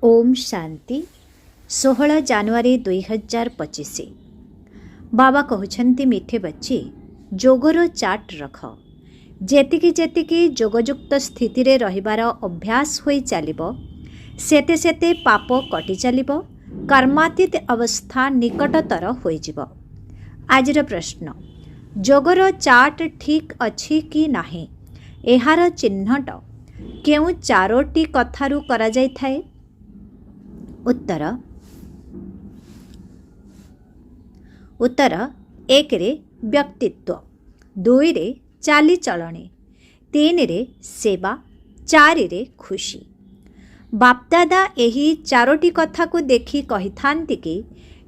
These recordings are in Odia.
ओम शांति 16 जानुआरी 2025। बाबा कहते मिठे बच्चे जोगर चार्ट रख जेतिकी जेतिकी जोगयुक्त स्थिति रे रहिबार अभ्यास होई चलिबो सेते सेते पाप कटि चलिबो कर्मातीत अवस्था निकटतर होई जिवो। आजिर प्रश्न, जोगर चार्ट ठीक अछि कि नाही एहार चिन्हट केउ चारोटी कथारू करा जाय थाए? उत्तर एक रे व्यक्तित्व, दुई रे चालीचलणी, तीन रे सेवा, चारि रे खुशी। बापदादा एही चारोटी कथा को देखी कही थांती कि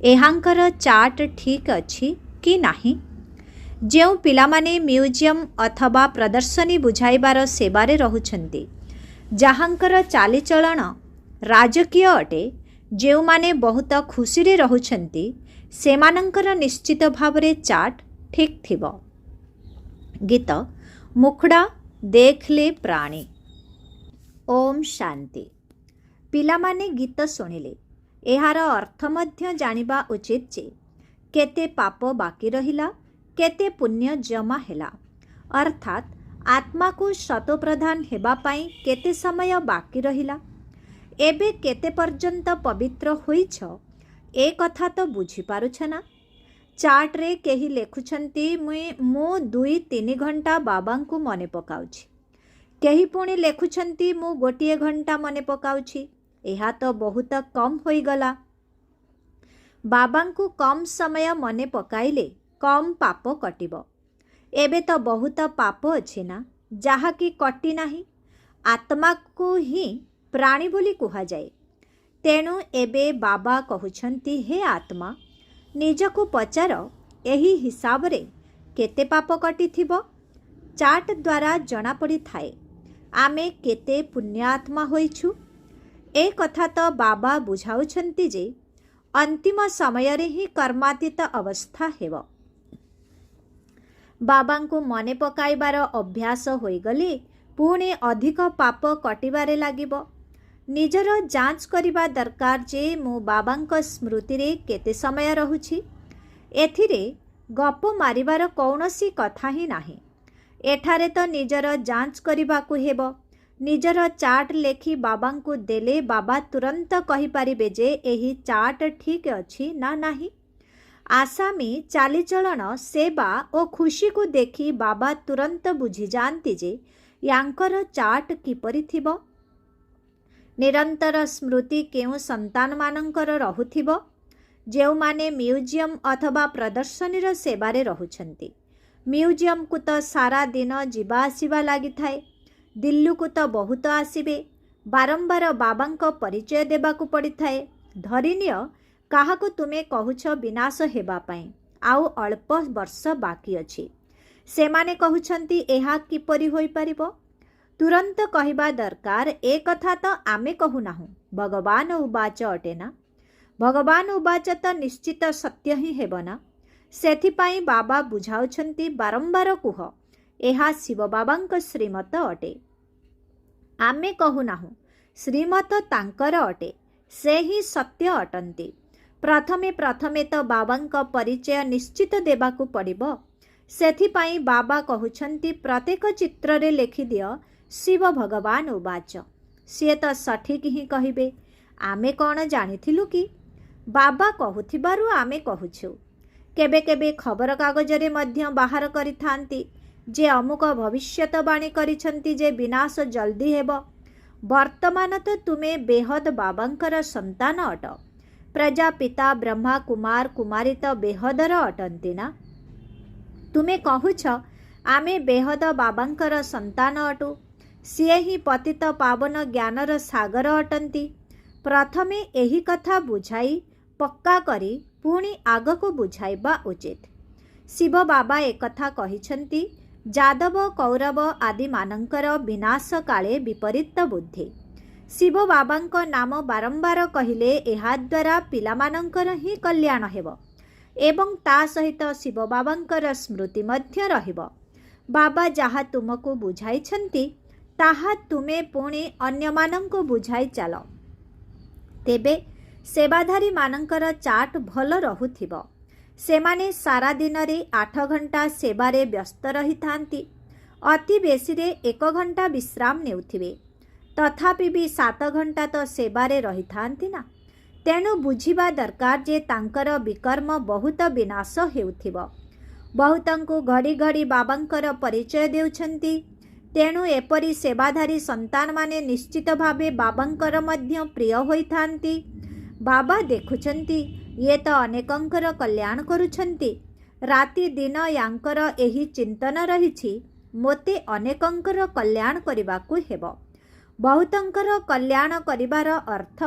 एहांकर चार्ट ठीक अछि कि नाही। जेउ पिलामाने म्यूजियम अथवा प्रदर्शनी बुझाइबार सेवारे रहुछंती, जहांकर चालीचलन राजकीय अटे, जेउ माने बहुत खुशी रे रहुछंती सेमानंकर निश्चित भावरे चार्ट ठीक थिबो। गीत मुखड़ा देखले प्राणी। ओम शांति। पिलामाने गीत सुनिले एहार अर्थ मध्य जानिबा उचित जे केते पाप बाकी रहिला केते पुण्य जमा हेला, अर्थात आत्मा को शतप्रधान हेबा पाई केते समय बाकी रहिला, एबे केते पर्यंत पवित्र होइछ ए कथा तो बुझी पारुछ ना। चार्ट रे केही लेखुछंती मु 2-3 घंटा बाबा को मने पकाउछि, केही पुणी लेखुछंती मु 1 घंटा मने पकाउछि। एहा तो बहुत कम होई गला। बाबा को कम समय मने पकाइले कम पाप कटिबो। एबे तो बहुत पाप अछि ना जहा कि कटि नाही। आत्मा को ही प्राणी बोली कुहा जाए। तेणु एबे बाबा कहउछंती, हे आत्मा निजको पचार एही हिसाब रे केते पाप कटिथिबो। चार्ट द्वारा जना पड़ी थाए आमे केते पुण्यात्मा होइछु। ए कथा तो बाबा बुझाउछंती जे अंतिम समय रे ही कर्मातीत अवस्था हेबो। बाबा को मने पकाइबार अभ्यास होई गले पुणे अधिक पाप कटिबारे लागिबो। निजर जांच करिबा दरकार जे मु बाबांक स्मृति रे केते समय रहुछि। एथिरे गप मारिबार कौनसी कथा ही नाही। एठारे तो निजर जांच करिबाकु हेबो। निजर चार्ट लेखी बाबांकु देले बाबा तुरंत कहि पारिबे जे एही चार्ट ठीक अछि ना नाही। आसामी चालीचलन सेवा और खुशी को देखी बाबा तुरंत बुझी जानती जे यांकर चार्ट किपरि थिबो। निरंतर स्मृति केउ संतान मानंकर रहुथिबो जेउ माने म्यूजियम अथवा प्रदर्शनी रो सेवारे रहुछंती। म्यूजियम को तो सारा दिन जीवा आसीबा लागि थाए। दिल्लू को तो बहुत आसीबे। बारंबार बाबांक परिचय देबाकू पड़ी थाए। धरिनिय काहाको तुमे कहुछ विनाश हेबा पाई आउ अल्प वर्ष बाकी अछि, सेमाने कहुछंती एहा किपरि होई परिबो। तुरंत कहिबा दरकार ए कथा तो आमे कहू नाहु, भगवान उवाच अटे ना। भगवान उवाच तो निश्चित सत्य ही हेबो ना। सेथिपाई बाबा बुझाउछंती बारंबार कुह एहा शिव बाबांक श्रीमत अटे। आमे कहू नाहु, श्रीमत तांकर अटे, से ही सत्य अटंती। प्रथमे प्रथमे तो बाबांक परिचय निश्चित देबाकू पड़िबो। सेथिपाई बाबा कहउछंती प्रत्येक चित्र रे लेखि दियो शिव भगवान उवाच। सी तो सठिक ही कहिबे, आमे कौन जानिथिलु कि? बाबा कहूथिबारु आमे कहूछु। केबे केबे खबर कागज रे मध्य बाहर करिथांती जे अमुक भविष्यतवाणी करिछंती जे विनाश जल्दी हेबो। वर्तमान तो तुमे बेहद बाबांकर संतान अट। प्रजापिता ब्रह्मा कुमार कुमारी तो बेहदर अटंती ना। तुमे कहूछ आमे बेहद बाबांकर संतान अटु। सिए ही पतित पावन ज्ञानर सागर अटंती। प्रथमे एही कथा बुझाई पक्का करी पुणी आगको बुझाइबा उचित। शिव बाबा एक कथा कहिछंती, जादव कौरव आदि मानंकर विनाश काले विपरीत बुद्धि। शिव बाबांक नाम बारंबार कहिले एहा द्वारा पिलामानंकर ही कल्याण हेबो एवं ता सहित शिव बाबांकर स्मृति मध्य रहिबो। बाबा जहा तुमको बुझाइछंती ताहा तुमे पुणी अन्यमानंको बुझाई चालो। ତେବେ ସେବାଧାରୀ ମାନଙ୍କର ଚାଟ୍ ଭଲ ରହୁଥିବ। ସେମାନେ ସାରା ଦିନରେ 8 ଘଣ୍ଟା ସେବାରେ ବ୍ୟସ୍ତ ରହିଥାନ୍ତି। ଅତି ବେଶୀରେ 1 ଘଣ୍ଟା ବିଶ୍ରାମ ନେଉଥିବେ। ତଥାପି ବି 7 ଘଣ୍ଟା ତ ସେବାରେ ରହିଥାନ୍ତି ନା। ତେଣୁ ବୁଝିବା ଦରକାର ଯେ ତାଙ୍କର ବିକର୍ମ ବହୁତ ବିନାଶ ହେଉଥିବ। ବହୁତଙ୍କୁ ଘଡ଼ି ଘଡ଼ି ବାବାଙ୍କର ପରିଚୟ ଦେଉଛନ୍ତି। ତେଣୁ ଏପରି ସେବାଧାରୀ ସନ୍ତାନମାନେ ନିଶ୍ଚିତ ଭାବେ ବାବାଙ୍କର ମଧ୍ୟ ପ୍ରିୟ ହୋଇଥାନ୍ତି। ବାବା ଦେଖୁଛନ୍ତି ଇଏ ତ ଅନେକଙ୍କର କଲ୍ୟାଣ କରୁଛନ୍ତି। ରାତି ଦିନ ୟାଙ୍କର ଏହି ଚିନ୍ତନ ରହିଛି, ମୋତେ ଅନେକଙ୍କର କଲ୍ୟାଣ କରିବାକୁ ହେବ। ବହୁତଙ୍କର କଲ୍ୟାଣ କରିବାର ଅର୍ଥ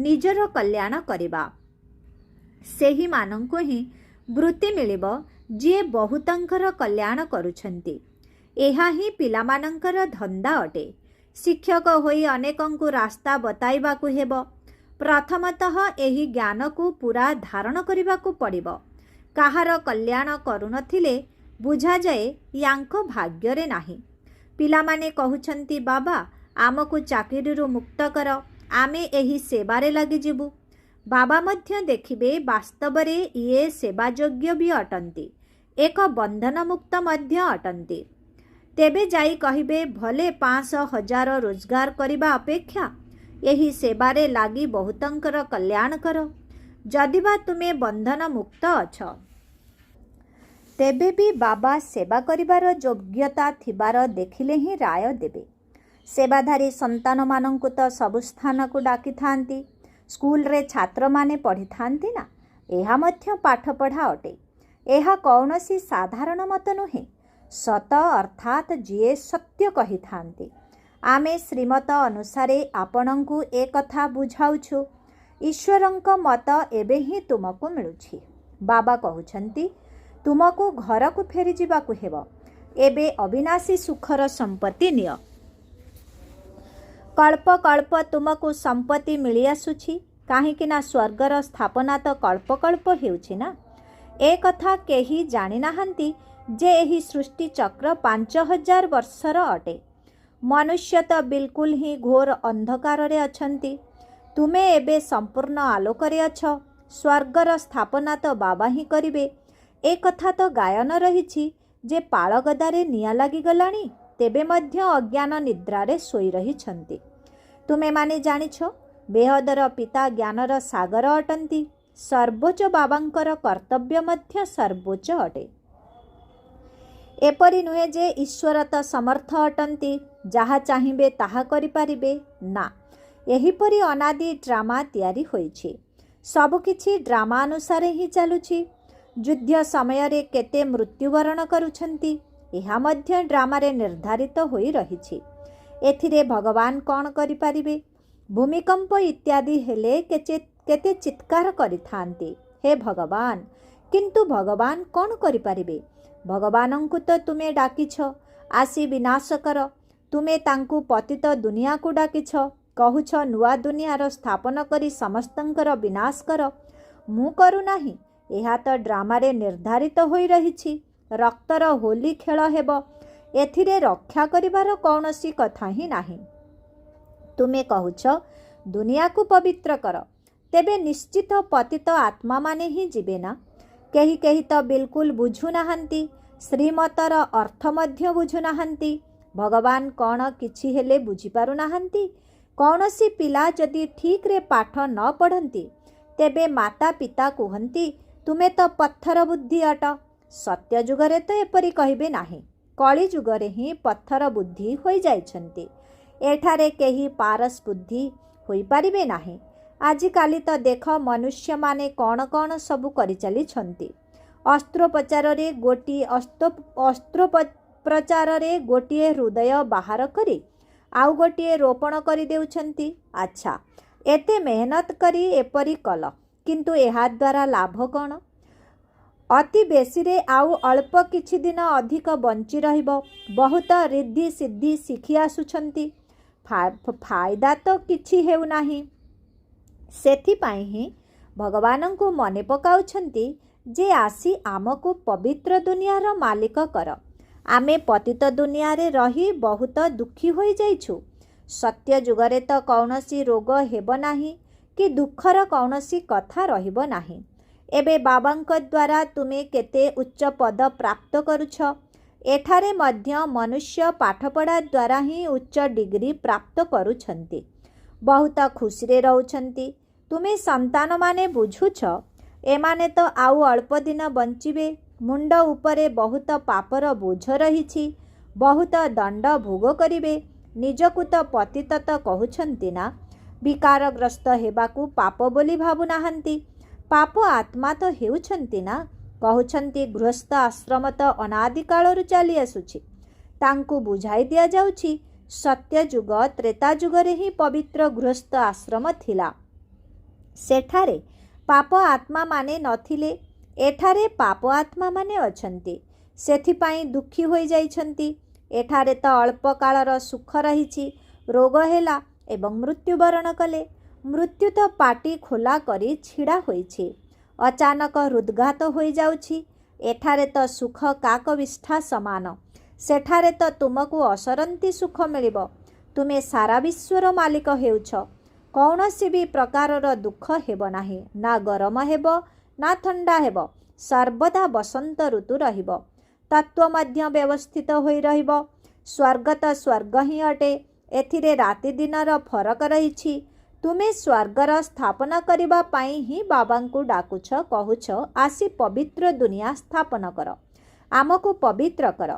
ନିଜର କଲ୍ୟାଣ କରିବା। ସେହିମାନଙ୍କୁ ହିଁ ବୃତ୍ତି ମିଳିବ ଯିଏ ବହୁତଙ୍କର କଲ୍ୟାଣ କରୁଛନ୍ତି। ଏହା ହିଁ ପିଲାମାନଙ୍କର ଧନ୍ଦା ଅଟେ। ଶିକ୍ଷକ ହୋଇ ଅନେକଙ୍କୁ ରାସ୍ତା ବତାଇବାକୁ ହେବ। ପ୍ରଥମତଃ ଏହି ଜ୍ଞାନକୁ ପୁରା ଧାରଣ କରିବାକୁ ପଡ଼ିବ। କାହାର କଲ୍ୟାଣ କରୁନଥିଲେ ବୁଝାଯାଏ ୟାଙ୍କ ଭାଗ୍ୟରେ ନାହିଁ। ପିଲାମାନେ କହୁଛନ୍ତି, ବାବା ଆମକୁ ଚାକିରିରୁ ମୁକ୍ତ କର, ଆମେ ଏହି ସେବାରେ ଲାଗିଯିବୁ। ବାବା ମଧ୍ୟ ଦେଖିବେ ବାସ୍ତବରେ ଇଏ ସେବାଯୋଗ୍ୟ ବି ଅଟନ୍ତି, ଏକ ବନ୍ଧନମୁକ୍ତ ମଧ୍ୟ ଅଟନ୍ତି। ତେବେ ଯାଇ କହିବେ, ଭଲେ 500,000 ରୋଜଗାର କରିବା ଅପେକ୍ଷା ଏହି ସେବାରେ ଲାଗି ବହୁତଙ୍କର କଲ୍ୟାଣ କର। ଯଦିବା ତୁମେ ବନ୍ଧନ ମୁକ୍ତ ଅଛ, ତେବେ ବି ବାବା ସେବା କରିବାର ଯୋଗ୍ୟତା ଥିବାର ଦେଖିଲେ ହିଁ ରାୟ ଦେବେ। ସେବାଧାରୀ ସନ୍ତାନମାନଙ୍କୁ ତ ସବୁ ସ୍ଥାନକୁ ଡାକିଥାନ୍ତି। ସ୍କୁଲରେ ଛାତ୍ରମାନେ ପଢ଼ିଥାନ୍ତି ନା, ଏହା ମଧ୍ୟ ପାଠପଢ଼ା ଅଟେ। ଏହା କୌଣସି ସାଧାରଣ ମତ ନୁହେଁ। ସତ ଅର୍ଥାତ୍ ଯିଏ ସତ୍ୟ କହିଥାନ୍ତି। ଆମେ ଶ୍ରୀମତ ଅନୁସାରେ ଆପଣଙ୍କୁ ଏ କଥା ବୁଝାଉଛୁ। ଈଶ୍ୱରଙ୍କ ମତ ଏବେ ହିଁ ତୁମକୁ ମିଳୁଛି। ବାବା କହୁଛନ୍ତି ତୁମକୁ ଘରକୁ ଫେରିଯିବାକୁ ହେବ। ଏବେ ଅବିନାଶୀ ସୁଖର ସମ୍ପତ୍ତି ନିଅ। କଳ୍ପ କଳ୍ପ ତୁମକୁ ସମ୍ପତ୍ତି ମିଳିଆସୁଛି, କାହିଁକି ନା ସ୍ୱର୍ଗର ସ୍ଥାପନା ତ କଳ୍ପ କଳ୍ପ ହେଉଛି ନା। ଏ କଥା କେହି ଜାଣିନାହାନ୍ତି ଯେ ଏହି ସୃଷ୍ଟି ଚକ୍ର 5,000 ବର୍ଷର ଅଟେ। ମନୁଷ୍ୟ ତ ବିଲକୁଲ ହିଁ ଘୋର ଅନ୍ଧକାରରେ ଅଛନ୍ତି। ତୁମେ ଏବେ ସମ୍ପୂର୍ଣ୍ଣ ଆଲୋକରେ ଅଛ। ସ୍ୱର୍ଗର ସ୍ଥାପନା ତ ବାବା ହିଁ କରିବେ। ଏ କଥା ତ ଗାୟନ ରହିଛି ଯେ ପାଳଗଦାରେ ନିଆଁ ଲାଗିଗଲାଣି, ତେବେ ମଧ୍ୟ ଅଜ୍ଞାନ ନିଦ୍ରାରେ ଶୋଇ ରହିଛନ୍ତି। ତୁମେମାନେ ଜାଣିଛ ବେହଦର ପିତା ଜ୍ଞାନର ସାଗର ଅଟନ୍ତି। ସର୍ବୋଚ୍ଚ ବାବାଙ୍କର କର୍ତ୍ତବ୍ୟ ମଧ୍ୟ ସର୍ବୋଚ୍ଚ ଅଟେ। ଏପରି ନୁହେଁ ଯେ ଈଶ୍ୱର ତ ସମର୍ଥ ଅଟନ୍ତି, ଯାହା ଚାହିଁବେ ତାହା କରିପାରିବେ। ନା, ଏହିପରି ଅନାଦି ଡ୍ରାମା ତିଆରି ହୋଇଛି। ସବୁକିଛି ଡ୍ରାମା ଅନୁସାରେ ହିଁ ଚାଲୁଛି। ଯୁଦ୍ଧ ସମୟରେ କେତେ ମୃତ୍ୟୁବରଣ କରୁଛନ୍ତି, ଏହା ମଧ୍ୟ ଡ୍ରାମାରେ ନିର୍ଦ୍ଧାରିତ ହୋଇ ରହିଛି। ଏଥିରେ ଭଗବାନ କ'ଣ କରିପାରିବେ? ଭୂମିକମ୍ପ ଇତ୍ୟାଦି ହେଲେ କେତେ ଚିତ୍କାର କରିଥାନ୍ତି, ହେ ଭଗବାନ। କିନ୍ତୁ ଭଗବାନ କ'ଣ କରିପାରିବେ? ଭଗବାନଙ୍କୁ ତ ତୁମେ ଡାକିଛ, ଆସି ବିନାଶ କର। ତୁମେ ତାଙ୍କୁ ପତିତ ଦୁନିଆକୁ ଡାକିଛ, କହୁଛ ନୂଆ ଦୁନିଆର ସ୍ଥାପନ କରି ସମସ୍ତଙ୍କର ବିନାଶ କର। ମୁଁ କରୁନାହିଁ, ଏହା ତ ଡ୍ରାମାରେ ନିର୍ଦ୍ଧାରିତ ହୋଇ ରହିଛି। ରକ୍ତର ହୋଲି ଖେଳ ହେବ, ଏଥିରେ ରକ୍ଷା କରିବାର କୌଣସି କଥା ହିଁ ନାହିଁ। ତୁମେ କହୁଛ ଦୁନିଆକୁ ପବିତ୍ର କର, ତେବେ ନିଶ୍ଚିତ ପତିତ ଆତ୍ମାମାନେ ହିଁ ଯିବେ ନା। କେହି କେହି ତ ବିଲକୁଲ ବୁଝୁନାହାନ୍ତି, ଶ୍ରୀମତର ଅର୍ଥ ମଧ୍ୟ ବୁଝୁନାହାନ୍ତି। ଭଗବାନ କ'ଣ କିଛି ହେଲେ ବୁଝିପାରୁନାହାନ୍ତି? କୌଣସି ପିଲା ଯଦି ଠିକ୍ରେ ପାଠ ନ ପଢ଼ନ୍ତି, ତେବେ ମାତା ପିତା କୁହନ୍ତି ତୁମେ ତ ପଥର ବୁଦ୍ଧି ଅଟ। ସତ୍ୟ ଯୁଗରେ ତ ଏପରି କହିବେ ନାହିଁ। କଳି ଯୁଗରେ ହିଁ ପଥର ବୁଦ୍ଧି ହୋଇଯାଇଛନ୍ତି। ଏଠାରେ କେହି ପାରସ ବୁଦ୍ଧି ହୋଇପାରିବେ ନାହିଁ। ଆଜିକାଲି ତ ଦେଖ ମନୁଷ୍ୟମାନେ କ'ଣ କ'ଣ ସବୁ କରିଚାଲିଛନ୍ତି। ଅସ୍ତ୍ରୋପଚାରରେ ଗୋଟିଏ ହୃଦୟ ବାହାର କରି ଆଉ ଗୋଟିଏ ରୋପଣ କରିଦେଉଛନ୍ତି। ଆଚ୍ଛା, ଏତେ ମେହନତ କରି ଏପରି କଲ, କିନ୍ତୁ ଏହାଦ୍ୱାରା ଲାଭ କ'ଣ? ଅତି ବେଶୀରେ ଆଉ ଅଳ୍ପ କିଛି ଦିନ ଅଧିକ ବଞ୍ଚି ରହିବ। ବହୁତ ରିଦ୍ଧି ସିଦ୍ଧି ଶିଖି ଆସୁଛନ୍ତି, ଫାଇଦା ତ କିଛି ହେଉନାହିଁ। ସେଥିପାଇଁ ହିଁ ଭଗବାନଙ୍କୁ ମନେ ପକାଉଛନ୍ତି ଯେ ଆସି ଆମକୁ ପବିତ୍ର ଦୁନିଆର ମାଲିକ କର। ଆମେ ପତିତ ଦୁନିଆରେ ରହି ବହୁତ ଦୁଃଖୀ ହୋଇଯାଇଛୁ। ସତ୍ୟ ଯୁଗରେ ତ କୌଣସି ରୋଗ ହେବ ନାହିଁ कि दुखर कौनसी कथा रहिबो नाही। एबे बाबांक द्वारा तुमे केते उच्च पद प्राप्त करुछ। एठारे मध्य मनुष्य पाठपढ़ा द्वारा ही उच्च डिग्री प्राप्त करुछंती, बहुत खुशी रे रहउछंती। तुमे संतान माने बुझुछ एमाने तो आउ अल्प दिन बंचिबे, मुंड उपरे बहुत पापर बोझ रहिछि, बहुत दंड भोग करिवे। निजकु तो पतित तो कहउछंती ना, विकारग्रस्त हेबाकू पाप बोली भाबु नाहंती। पाप आत्मा तो हेउछंती ना, कहउछंती गृहस्थ आश्रम तो अनादि कालरु चली आसुछि। तांकु बुझाई दिया जाउछि सत्य जुग त्रेता जुगरे ही पवित्र गृहस्थ आश्रम थिला। सेठारे पाप आत्मा माने नथिले, एठारे पाप आत्मा माने अछंती, सेथिपाई दुखी होई जाइछंती। एठारे तो अल्प कालर सुख रहिछि, रोग हेला एवं मृत्युवरण कले। मृत्यु तो पाटी खोला करी छिड़ा होइछि, अचानक हृदघात होई जाउछि। एठारे तो सुख काकविष्ठा समान, सेठारे तो तुमको असरंती सुख मिलिबो। तुमे सारा विश्वर मालिक हेउछ, कौनसी भी प्रकारर दुख हेब नाही, ना गरम हेब ना ठंडा हेब, सर्वदा बसंत ऋतु रहिब। तत्व मध्य व्यवस्थित होई रहिब। स्वर्ग तो स्वर्ग ही अटे, एथिरे राति दिनर फरक रहिछि। तुमे स्वर्गर स्थापना करिबा पाई ही बाबांकु डाकुछ, कहूछ आसी पवित्र दुनिया स्थापन कर, आमको पवित्र कर।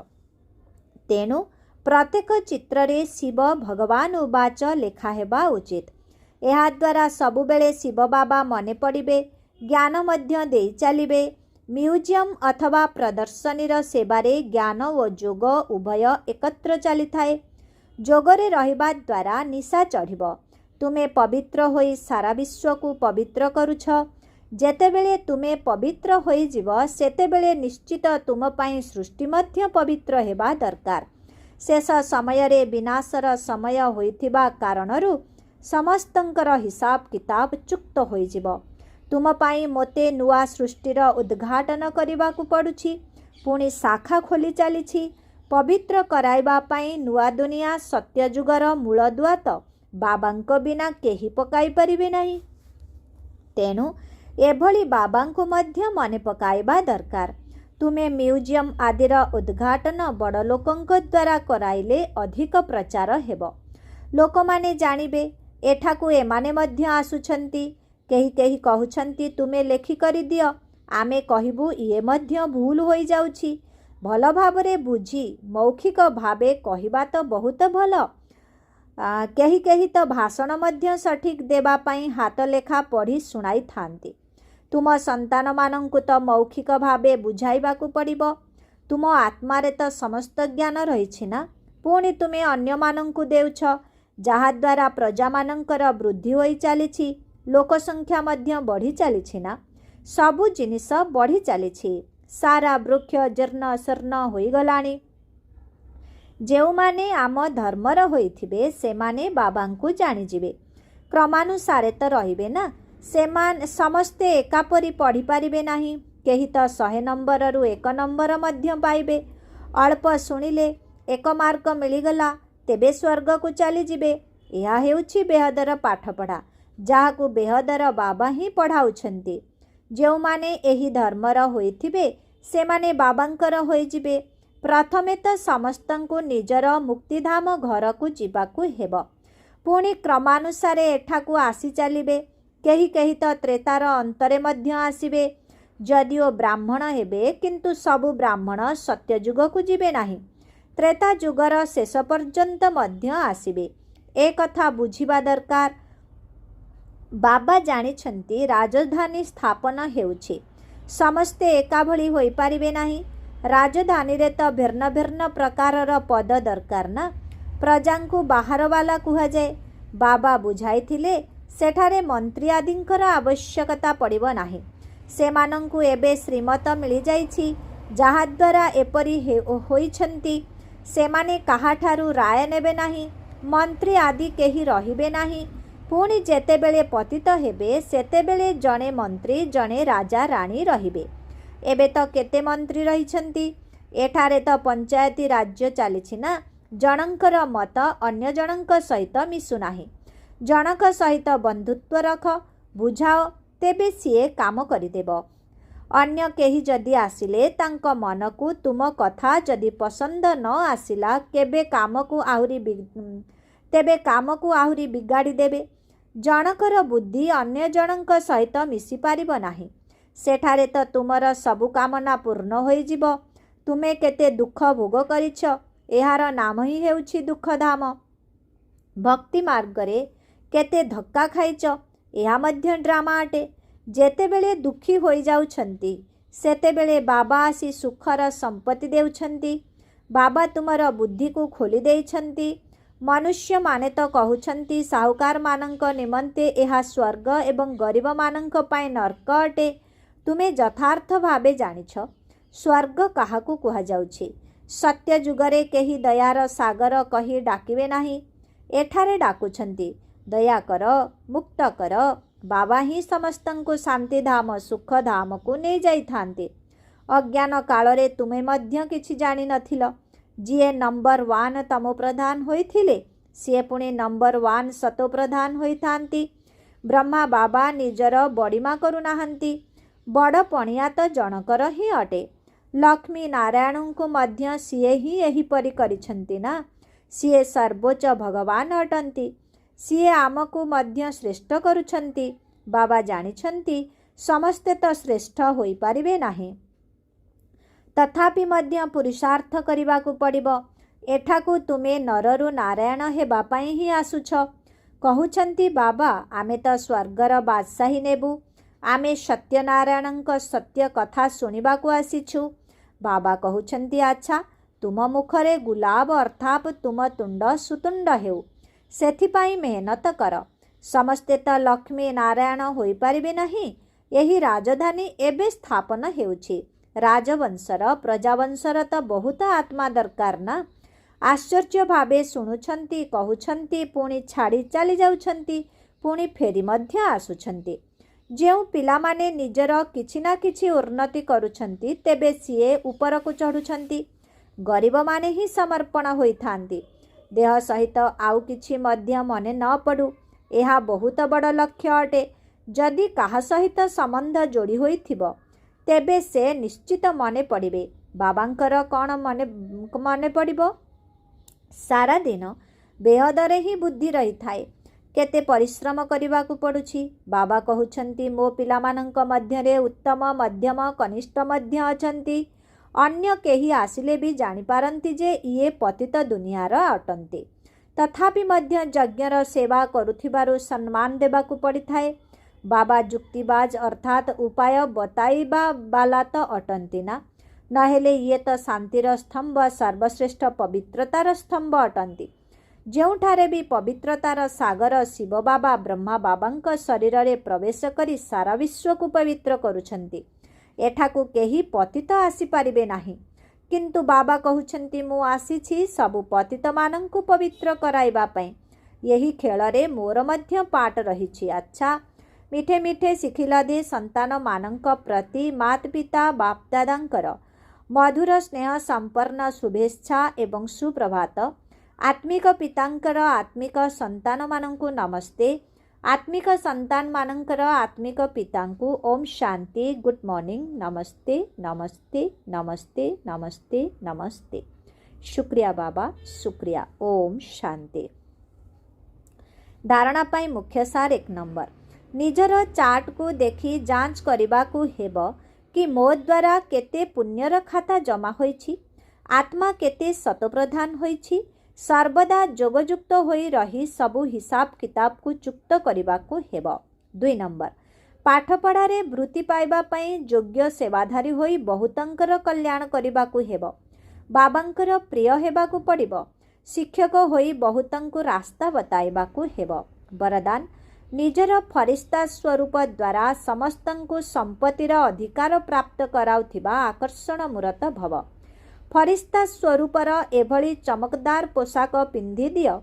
तेणु प्रत्येक चित्र रे शिव भगवान उवाच लेखा हेबा उचित। एहा द्वारा सबुबेले शिव बाबा मने पड़िबे, ज्ञान मध्य देई चलिबे। म्यूजियम अथवा प्रदर्शनीर सेवारे ज्ञान और जोग उभय एकत्र चली थाए। जोगरे रहिबा द्वारा निशा चढ़िब। तुमे पवित्र होई सारा विश्व को पवित्र करुछ। जेतेबेले तुमे पवित्र होई जीव, सेतेबेले निश्चित तुम पाई सृष्टि मध्य पवित्र हेबा दरकार। शेष समय रे विनाशर समय होइथिबा कारणरु समस्तंकर हिसाब किताब चुक्त होई जीव। तुम पाई मोते नुआ सृष्टिर उद्घाटन करिबाकू पड़ुछि, पुणी शाखा खोली चलीछि। पवित्र कराइबा पाई नुआ दुनिया सत्यजुगर मूलदुआ तो बाबांको बिना केही पकाई परिबे नाही। तेणु एभली बाबांको मध्य मने पकाइबा दरकार। तुमे म्यूजियम आदिर उद्घाटन बड़ लोकंक द्वारा कराइले अधिक प्रचार हेब। लोकमाने जानिबे एठाकू एमाने मध्य आसुछंती। केही केही कहउछंती तुमे लेखि करि दियो, आमे कहिबु इए मध्य भूल होई जाउछि। भल भाबरे बुझी मौखिक भावे कहिबा तो बहुत भल। केही केही तो भाषण मध्य सठिक देबा पाई हाथ लेखा पढ़ी सुनाई थांती। तुम संतान मानंकु तो मौखिक भावे बुझाइबाकू पड़िबो। तुम आत्मारे तो समस्त ज्ञान रहिछि ना, पुणी तुमे अन्य मानंकु देउछ, जहा द्वारा प्रजा मानंकर वृद्धि होई चलीछि। लोक संख्या मध्य बढ़ी चलीछि ना, सबु जिनिस बढ़ी चलीछि। सारा वृक्ष जीर्ण शीर्ण होई गलानी। जेउमाने आम धर्मर होइथिबे सेमाने बाबांकु जानि जिबे। क्रमानुसारे तो रहिबे ना, सेमान समस्ते एकापरी पढ़ी पारिबे नाही। केही तो 100 नंबर रु 1 नंबर मध्य पाइबे। अल्प शुणिले एक मार्क मिलिगला तेबे स्वर्ग को चली जिबे। यह हेउछि बेहदर पाठपढ़ा, जहाकू बेहदर बाबा ही पढ़ाउछंती। जेउमाने एही धर्मर होइथिबे सेमाने बाबांकर होई जिबे। प्रथमे तो समस्तंकु निजर मुक्तिधाम घर को जीवाकू हेब, पुणी क्रमानुसारे एठाकू आसी चलिबे। केही केही तो त्रेतार अंतरे मध्य आसिबे। जदिओ ब्राह्मण हेबे, किंतु सबु ब्राह्मण सत्यजुग को जीवे नाही, त्रेता जुगर शेष पर्यंत मध्य आसिबे। ए कथा बुझिबा दरकार। बाबा जानिछंती राजधानी स्थापन हेउछि, समस्ते एका भली होई पारिबे नाही। राजधानी रे तो भिन्न भिन्न प्रकारर पद दरकार ना। प्रजांकु बाहर वाला कुहा जाए। बाबा बुझाइथिले सेठारे मंत्री आदिंकर आवश्यकता पड़िब नाही। सेमानंकु एबे श्रीमत मिली जाइछि, जहा द्वारा एपरी होइछंती। सेमाने काहाठारु राय नेबे नाही, मंत्री आदि केही रहिबे नाही। पुणी जेतेबेले पतित हेबे सेतेबेले जणे मंत्री जणे राजा राणी रहिबे। एबे तो केते मंत्री रहिछंती। एठारे तो पंचायती राज्य चलीछि ना। जनंकर मत अन्य जनंक सहित मिसु नाही। जनक सहित बंधुत्व रख, ବୁଝାଅ, ତେବେ ସିଏ କାମ କରିଦେବ। ଅନ୍ୟ କେହି ଯଦି ଆସିଲେ ତାଙ୍କ ମନକୁ ତୁମ କଥା ଯଦି ପସନ୍ଦ ନ ଆସିଲା ତେବେ କାମକୁ ଆହୁରି ବିଗାଡ଼ି ଦେବେ। ଜଣକର ବୁଦ୍ଧି ଅନ୍ୟ ଜଣଙ୍କ ସହିତ ମିଶିପାରିବ ନାହିଁ। ସେଠାରେ ତ ତୁମର ସବୁ କାମନା ପୂର୍ଣ୍ଣ ହୋଇଯିବ। ତୁମେ କେତେ ଦୁଃଖ ଭୋଗ କରିଛ, ଏହାର ନାମ ହିଁ ହେଉଛି ଦୁଃଖଧାମ। ଭକ୍ତି ମାର୍ଗରେ କେତେ ଧକ୍କା ଖାଇଛ, ଏହା ମଧ୍ୟ ଡ୍ରାମା ଅଟେ। ଯେତେବେଳେ ଦୁଃଖୀ ହୋଇଯାଉଛନ୍ତି ସେତେବେଳେ ବାବା ଆସି ସୁଖର ସମ୍ପତ୍ତି ଦେଉଛନ୍ତି। ବାବା ତୁମର ବୁଦ୍ଧିକୁ ଖୋଲି ଦେଇଛନ୍ତି। ମନୁଷ୍ୟମାନେ ତ କହୁଛନ୍ତି ସାହୁକାରମାନଙ୍କ ନିମନ୍ତେ ଏହା ସ୍ୱର୍ଗ ଏବଂ ଗରିବମାନଙ୍କ ପାଇଁ ନର୍କ ଅଟେ। ତୁମେ ଯଥାର୍ଥ ଭାବେ ଜାଣିଛ ସ୍ୱର୍ଗ କାହାକୁ କୁହାଯାଉଛି। ସତ୍ୟ ଯୁଗରେ କେହି ଦୟାର ସାଗର କହି ଡାକିବେ ନାହିଁ। ଏଠାରେ ଡାକୁଛନ୍ତି ଦୟା କର, ମୁକ୍ତ କର। ବାବା ହିଁ ସମସ୍ତଙ୍କୁ ଶାନ୍ତିଧାମ ସୁଖଧାମକୁ ନେଇଯାଇଥାନ୍ତି। ଅଜ୍ଞାନ କାଳରେ ତୁମେ ମଧ୍ୟ କିଛି ଜାଣିନଥିଲ। ଯିଏ ନମ୍ବର 1 ତମୋପ୍ରଧାନ ହୋଇଥିଲେ ସିଏ ପୁଣି ନମ୍ବର 1 ସତୋପ୍ରଧାନ ହୋଇଥାନ୍ତି। ବ୍ରହ୍ମା ବାବା ନିଜର ବଡ଼ିମା କରୁନାହାନ୍ତି। ବଡ଼ ପଣିଆ ତ ଜଣକର ହିଁ ଅଟେ। ଲକ୍ଷ୍ମୀ ନାରାୟଣଙ୍କୁ ମଧ୍ୟ ସିଏ ହିଁ ଏହିପରି କରିଛନ୍ତି ନା। ସିଏ ସର୍ବୋଚ୍ଚ ଭଗବାନ ଅଟନ୍ତି। ସିଏ ଆମକୁ ମଧ୍ୟ ଶ୍ରେଷ୍ଠ କରୁଛନ୍ତି। ବାବା ଜାଣିଛନ୍ତି ସମସ୍ତେ ତ ଶ୍ରେଷ୍ଠ ହୋଇପାରିବେ ନାହିଁ। ତଥାପି ମଧ୍ୟ ପୁରୁଷାର୍ଥ କରିବାକୁ ପଡ଼ିବ। ଏଠାକୁ ତୁମେ ନରରୁ ନାରାୟଣ ହେବା ପାଇଁ ହିଁ ଆସୁଛ। କହୁଛନ୍ତି ବାବା ଆମେ ତ ସ୍ୱର୍ଗର ବାଦଶାହୀ ନେବୁ। ଆମେ ସତ୍ୟନାରାୟଣଙ୍କ ସତ୍ୟ କଥା ଶୁଣିବାକୁ ଆସିଛୁ। ବାବା କହୁଛନ୍ତି ଆଚ୍ଛା, ତୁମ ମୁଖରେ ଗୁଲାବ ଅର୍ଥାତ୍ ତୁମ ତୁଣ୍ଡ ସୁତୁଣ୍ଡ ହେଉ। ସେଥିପାଇଁ ମେହନତ କର। ସମସ୍ତେ ତ ଲକ୍ଷ୍ମୀ ନାରାୟଣ ହୋଇପାରିବେ ନାହିଁ। ଏହି ରାଜଧାନୀ ଏବେ ସ୍ଥାପନ ହେଉଛି। ରାଜବଂଶର ପ୍ରଜାବଂଶର ତ ବହୁତ ଆତ୍ମା ଦରକାର ନା। ଆଶ୍ଚର୍ଯ୍ୟ ଭାବେ ଶୁଣୁଛନ୍ତି, କହୁଛନ୍ତି, ପୁଣି ଛାଡ଼ି ଚାଲି ଯାଉଛନ୍ତି, ପୁଣି ଫେରି ମଧ୍ୟ ଆସୁଛନ୍ତି। ଯେଉଁ ପିଲାମାନେ ନିଜର କିଛି ନା କିଛି ଉନ୍ନତି କରୁଛନ୍ତି ତେବେ ସିଏ ଉପରକୁ ଚଢ଼ୁଛନ୍ତି। ଗରିବମାନେ ହିଁ ସମର୍ପଣ ହୋଇଥାନ୍ତି। ଦେହ ସହିତ ଆଉ କିଛି ମଧ୍ୟ ମନେ ନ ପଡ଼ୁ, ଏହା ବହୁତ ବଡ଼ ଲକ୍ଷ୍ୟ ଅଟେ। ଯଦି କାହା ସହିତ ସମ୍ବନ୍ଧ ଯୋଡ଼ି ହୋଇଥିବ ତେବେ ସେ ନିଶ୍ଚିତ ମନେ ପଡ଼ିବେ। ବାବାଙ୍କର କ'ଣ ମନେ ପଡ଼ିବ? ସାରାଦିନ ବେହଦରେ ହିଁ ବୁଦ୍ଧି ରହିଥାଏ। କେତେ ପରିଶ୍ରମ କରିବାକୁ ପଡ଼ୁଛି। ବାବା କହୁଛନ୍ତି ମୋ ପିଲାମାନଙ୍କ ମଧ୍ୟରେ ଉତ୍ତମ, ମଧ୍ୟମ, କନିଷ୍ଠ ମଧ୍ୟ ଅଛନ୍ତି। ଅନ୍ୟ କେହି ଆସିଲେ ବି ଜାଣିପାରନ୍ତି ଯେ ଇଏ ପତିତ ଦୁନିଆର ଅଟନ୍ତି। ତଥାପି ମଧ୍ୟ ଯଜ୍ଞର ସେବା କରୁଥିବାରୁ ସମ୍ମାନ ଦେବାକୁ ପଡ଼ିଥାଏ। ବାବା ଯୁକ୍ତିବାଜ ଅର୍ଥାତ୍ ଉପାୟ ବତାଇବା ବାଲା ତ ଅଟନ୍ତି ନା। ନହେଲେ ଇଏ ତ ଶାନ୍ତିର ସ୍ତମ୍ଭ, ସର୍ବଶ୍ରେଷ୍ଠ ପବିତ୍ରତାର ସ୍ତମ୍ଭ ଅଟନ୍ତି। ଯେଉଁଠାରେ ବି ପବିତ୍ରତାର ସାଗର ଶିବ ବାବା ବ୍ରହ୍ମା ବାବାଙ୍କ ଶରୀରରେ ପ୍ରବେଶ କରି ସାରା ବିଶ୍ୱକୁ ପବିତ୍ର କରୁଛନ୍ତି। ଏଠାକୁ କେହି ପତିତ ଆସିପାରିବେ ନାହିଁ। କିନ୍ତୁ ବାବା କହୁଛନ୍ତି ମୁଁ ଆସିଛି ସବୁ ପତିତମାନଙ୍କୁ ପବିତ୍ର କରାଇବା ପାଇଁ। ଏହି ଖେଳରେ ମୋର ମଧ୍ୟ ପାର୍ଟ ରହିଛି। ଆଚ୍ଛା, ମିଠେ ମିଠେ ଶିଖିଲଦେ ସନ୍ତାନମାନଙ୍କ ପ୍ରତି ମାତା ପିତା ବାପଦାଦାଙ୍କର ମଧୁର ସ୍ନେହ ସମ୍ପନ୍ନ ଶୁଭେଚ୍ଛା ଏବଂ ସୁପ୍ରଭାତ। ଆତ୍ମିକ ପିତାଙ୍କର ଆତ୍ମିକ ସନ୍ତାନମାନଙ୍କୁ ନମସ୍ତେ। ଆତ୍ମିକ ସନ୍ତାନମାନଙ୍କର ଆତ୍ମିକ ପିତାଙ୍କୁ ଓମ୍ ଶାନ୍ତି, ଗୁଡ୍ ମର୍ଣ୍ଣିଂ, ନମସ୍ତେ ନମସ୍ତେ ନମସ୍ତେ ନମସ୍ତେ ନମସ୍ତେ। ଶୁକ୍ରିୟା ବାବା, ଶୁକ୍ରିୟା। ଓମ୍ ଶାନ୍ତି। ଧାରଣା ପାଇଁ ମୁଖ୍ୟ ସାର 1 ନମ୍ବର। ନିଜର ଚାର୍ଟକୁ ଦେଖି ଯାଞ୍ଚ କରିବାକୁ ହେବ କି ମୋ ଦ୍ୱାରା କେତେ ପୁଣ୍ୟର ଖାତା ଜମା ହୋଇଛି, ଆତ୍ମା କେତେ ଶତପ୍ରଧାନ ହୋଇଛି। ସର୍ବଦା ଯୋଗଯୁକ୍ତ ହୋଇ ରହି ସବୁ ହିସାବ କିତାବକୁ ଯୁକ୍ତ କରିବାକୁ ହେବ। 2 ନମ୍ବର। ପାଠପଢ଼ାରେ ବୃତ୍ତି ପାଇବା ପାଇଁ ଯୋଗ୍ୟ ସେବାଧାରୀ ହୋଇ ବହୁତଙ୍କର କଲ୍ୟାଣ କରିବାକୁ ହେବ। ବାବାଙ୍କର ପ୍ରିୟ ହେବାକୁ ପଡ଼ିବ। ଶିକ୍ଷକ ହୋଇ ବହୁତଙ୍କୁ ରାସ୍ତା ବତାଇବାକୁ ହେବ। ବରଦାନ, ନିଜର ଫରିସ୍ତା ସ୍ୱରୂପ ଦ୍ୱାରା ସମସ୍ତଙ୍କୁ ସମ୍ପତ୍ତିର ଅଧିକାର ପ୍ରାପ୍ତ କରାଉଥିବା ଆକର୍ଷଣ ମୂରତ ଭବ। ଫରିସ୍ତା ସ୍ୱରୂପର ଏଭଳି ଚମକଦାର ପୋଷାକ ପିନ୍ଧିଦିଅ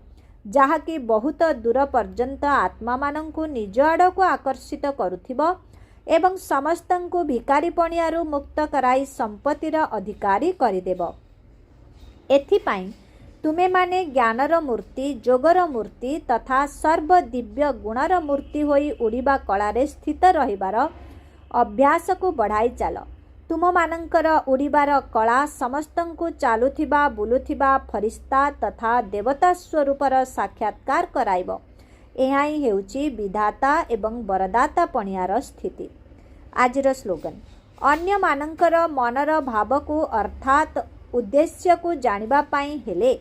ଯାହାକି ବହୁତ ଦୂର ପର୍ଯ୍ୟନ୍ତ ଆତ୍ମାମାନଙ୍କୁ ନିଜ ଆଡ଼କୁ ଆକର୍ଷିତ କରୁଥିବ ଏବଂ ସମସ୍ତଙ୍କୁ ଭିକାରୀ ପଣିଆରୁ ମୁକ୍ତ କରାଇ ସମ୍ପତ୍ତିର ଅଧିକାରୀ କରିଦେବ। ଏଥିପାଇଁ ତୁମେମାନେ ଜ୍ଞାନର ମୂର୍ତ୍ତି, ଯୋଗର ମୂର୍ତ୍ତି ତଥା ସର୍ବ ଦିବ୍ୟ ଗୁଣର ମୂର୍ତ୍ତି ହୋଇ ଉଡ଼ିବା କଳାରେ ସ୍ଥିତ ରହିବାର ଅଭ୍ୟାସକୁ ବଢ଼ାଇ ଚାଲ। ତୁମମାନଙ୍କର ଉଡ଼ିବାର କଳା ସମସ୍ତଙ୍କୁ ଚାଲୁଥିବା ବୁଲୁଥିବା ଫରିସ୍ତା ତଥା ଦେବତା ସ୍ୱରୂପର ସାକ୍ଷାତକାର କରାଇବ। ଏହା ହିଁ ହେଉଛି ବିଧାତା ଏବଂ ବରଦାତା ପଣିଆର ସ୍ଥିତି। ଆଜିର ସ୍ଲୋଗାନ, ଅନ୍ୟମାନଙ୍କର ମନର ଭାବକୁ ଅର୍ଥାତ୍ ଉଦ୍ଦେଶ୍ୟକୁ ଜାଣିବା ପାଇଁ ହେଲେ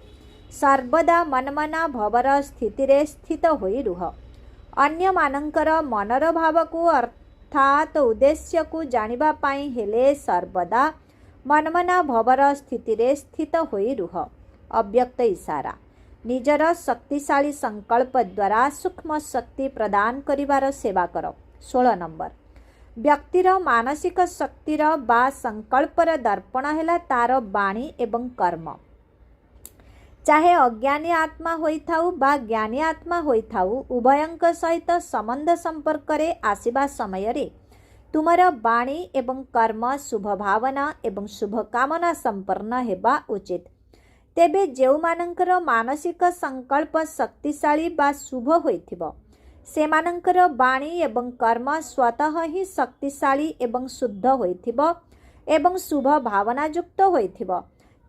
ସର୍ବଦା ମନମନା ଭବର ସ୍ଥିତିରେ ସ୍ଥିତ ହୋଇ ରୁହ। ଅନ୍ୟମାନଙ୍କର ମନର ଭାବକୁ ଅର୍ଥାତ୍ ଉଦ୍ଦେଶ୍ୟକୁ ଜାଣିବା ପାଇଁ ହେଲେ ସର୍ବଦା ମନମନା ଭବର ସ୍ଥିତିରେ ସ୍ଥିତ ହୋଇ ରୁହ। ଅବ୍ୟକ୍ତ ଇସାରା, ନିଜର ଶକ୍ତିଶାଳୀ ସଂକଳ୍ପ ଦ୍ୱାରା ସୂକ୍ଷ୍ମ ଶକ୍ତି ପ୍ରଦାନ କରିବାର ସେବା କର। 16 ନମ୍ବର, ବ୍ୟକ୍ତିର ମାନସିକ ଶକ୍ତିର ବା ସଂକଳ୍ପର ଦର୍ପଣ ହେଲା ତାର ବାଣୀ ଏବଂ କର୍ମ। ଚାହେ ଅଜ୍ଞାନୀ ଆତ୍ମା ହୋଇଥାଉ ବା ଜ୍ଞାନୀ ଆତ୍ମା ହୋଇଥାଉ, ଉଭୟଙ୍କ ସହିତ ସମ୍ବନ୍ଧ ସମ୍ପର୍କରେ ଆସିବା ସମୟରେ ତୁମର ବାଣୀ ଏବଂ କର୍ମ ଶୁଭ ଭାବନା ଏବଂ ଶୁଭକାମନା ସମ୍ପନ୍ନ ହେବା ଉଚିତ। ତେବେ ଯେଉଁମାନଙ୍କର ମାନସିକ ସଂକଳ୍ପ ଶକ୍ତିଶାଳୀ ବା ଶୁଭ ହୋଇଥିବ, ସେମାନଙ୍କର ବାଣୀ ଏବଂ କର୍ମ ସ୍ୱତଃ ହିଁ ଶକ୍ତିଶାଳୀ ଏବଂ ଶୁଦ୍ଧ ହୋଇଥିବ ଏବଂ ଶୁଭ ଭାବନାଯୁକ୍ତ ହୋଇଥିବ।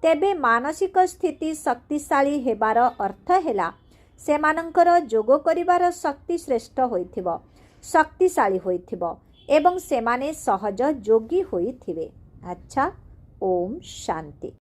ତେବେ ମାନସିକ ସ୍ଥିତି ଶକ୍ତିଶାଳୀ ହେବାର ଅର୍ଥ ହେଲା ସେମାନଙ୍କର ଯୋଗ କରିବାର ଶକ୍ତି ଶ୍ରେଷ୍ଠ ହୋଇଥିବ, ଶକ୍ତିଶାଳୀ ହୋଇଥିବ ଏବଂ ସେମାନେ ସହଜ ଯୋଗୀ ହୋଇଥିବେ। ଆଚ୍ଛା, ଓମ୍ ଶାନ୍ତି।